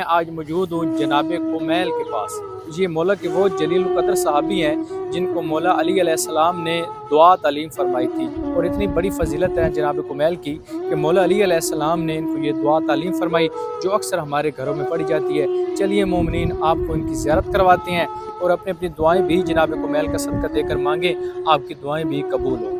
मैं आज मौजूद हूँ जनाब कुमैल के पास। ये मौला के वो जलील क़द्र सहाबी हैं जिनको मौला अली अलैहिस्सलाम ने दुआ तालीम फरमाई थी, और इतनी बड़ी फजीलत है जनाब कुमैल की कि मौला अली अलैहिस्सलाम ने इनको ये दुआ तालीम फरमाई जो अक्सर हमारे घरों में पढ़ी जाती है। चलिए मोमिनीन, आपको इनकी ज़ियारत करवाते हैं और अपनी अपनी दुआएं भी जनाब कुमैल का सदका देकर मांगे, आपकी दुआएं भी कबूल हो।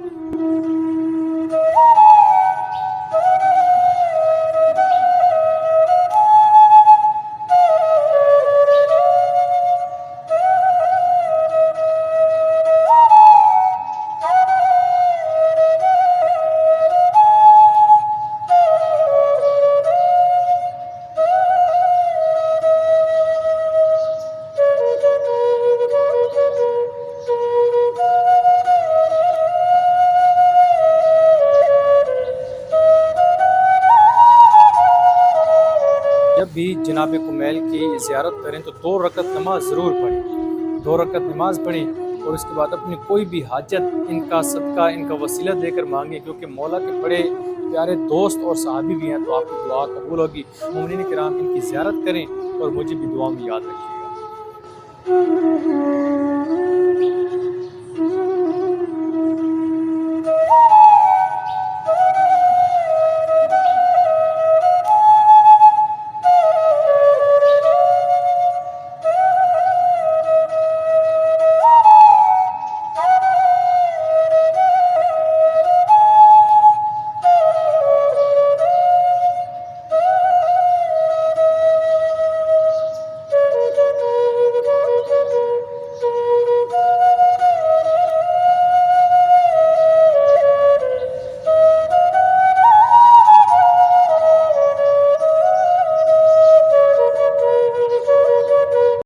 जब भी जनाब कुमैल की ज़ियारत करें तो 2 रकत नमाज ज़रूर पढ़ें, 2 रकत नमाज पढ़ें और उसके बाद अपनी कोई भी हाजत इनका सदका, इनका वसीला देकर मांगें, क्योंकि मौला के बड़े प्यारे दोस्त और सहाबी भी हैं, तो आपकी दुआ कबूल होगी। मोमिनीन किराम, इनकी ज़ियारत करें और मुझे भी दुआ में याद रखिएगा।